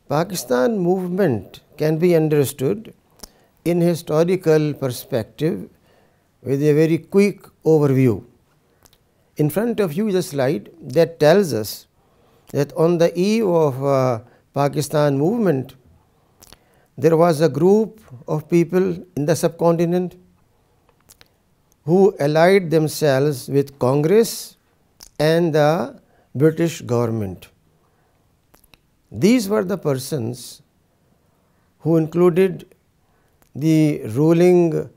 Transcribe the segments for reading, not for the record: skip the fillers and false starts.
Pakistan movement can be understood in historical perspective with a very quick overview. In front of you is a slide that tells us that on the eve of Pakistan movement, there was a group of people in the subcontinent who allied themselves with Congress and the British government. These were the persons who included the ruling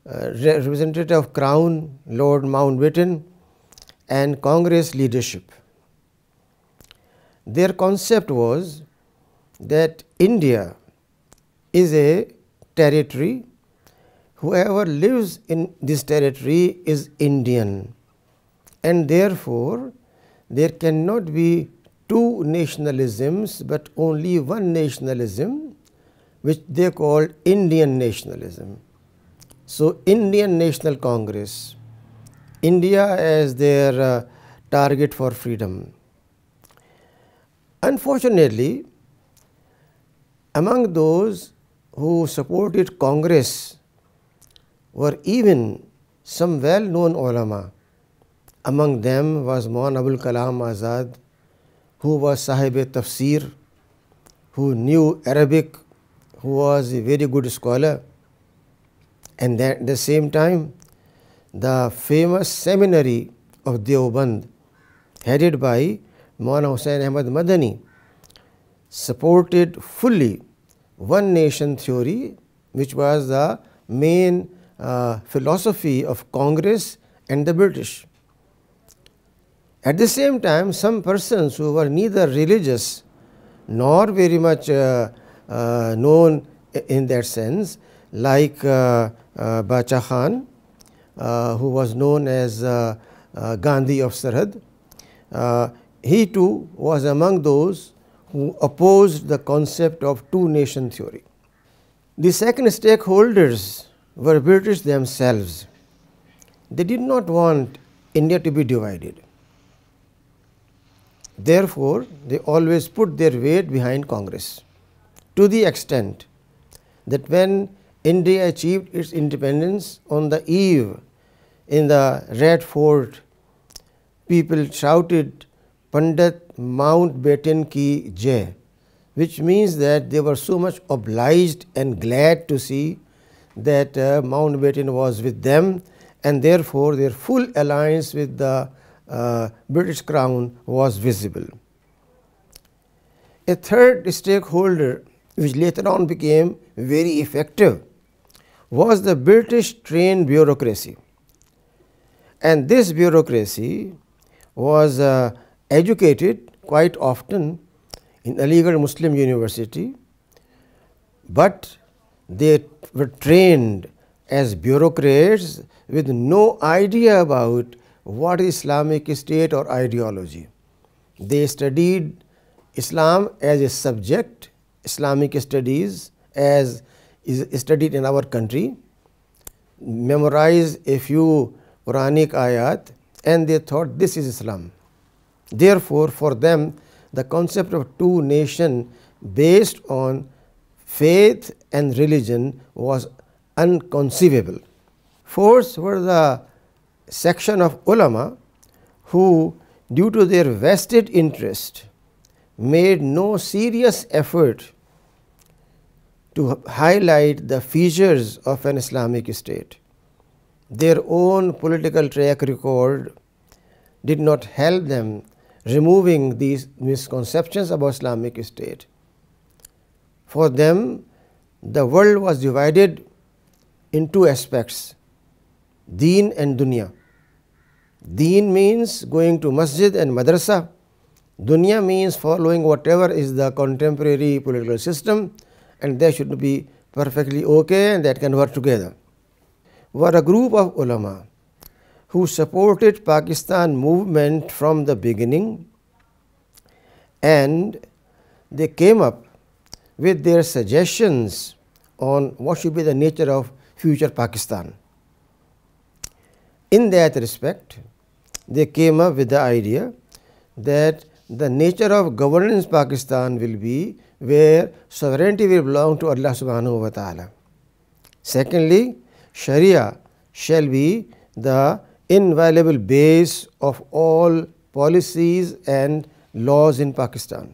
representative of Crown, Lord Mountbatten, and Congress leadership. Their concept was that India is a territory. Whoever lives in this territory is Indian, and therefore there cannot be two nationalisms but only one nationalism, which they called Indian nationalism. So, Indian National Congress, India as their target for freedom. Unfortunately, among those who supported Congress were even some well-known ulama. Among them was Maulana Abul Kalam Azad, who was Sahib-e-Tafsir, who knew Arabic, who was a very good scholar, and at the same time the famous seminary of Deoband, headed by Maulana Hussain Ahmad Madani, supported fully one nation theory, which was the main philosophy of Congress and the British. At the same time, some persons who were neither religious nor very much known in that sense, like Bacha Khan, who was known as Gandhi of Sarhad, he too was among those who opposed the concept of two-nation theory. The second stakeholders were British themselves. They did not want India to be divided. Therefore, they always put their weight behind Congress, to the extent that when India achieved its independence on the eve in the Red Fort, people shouted Pandit Mountbatten ki Jai, which means that they were so much obliged and glad to see that Mountbatten was with them, and therefore their full alliance with the British Crown was visible. A third stakeholder, which later on became very effective, was the British trained bureaucracy. And this bureaucracy was educated quite often in Aligarh Muslim University, but they were trained as bureaucrats with no idea about what is Islamic State or ideology. They studied Islam as a subject, Islamic studies as is studied in our country, memorized a few Quranic ayat, and they thought this is Islam. Therefore, for them the concept of two nation based on faith and religion was unconceivable. Fourth were the section of ulama who, due to their vested interest, made no serious effort to highlight the features of an Islamic state. Their own political track record did not help them removing these misconceptions about Islamic state. For them, the world was divided in two aspects, Deen and Dunya. Deen means going to masjid and madrasa. Dunya means following whatever is the contemporary political system, and that should be perfectly okay and that can work together. Were a group of ulama who supported Pakistan movement from the beginning, and they came up with their suggestions on what should be the nature of future Pakistan. In that respect, they came up with the idea that the nature of governance in Pakistan will be where sovereignty will belong to Allah subhanahu wa ta'ala. Secondly, Sharia shall be the inviolable base of all policies and laws in Pakistan.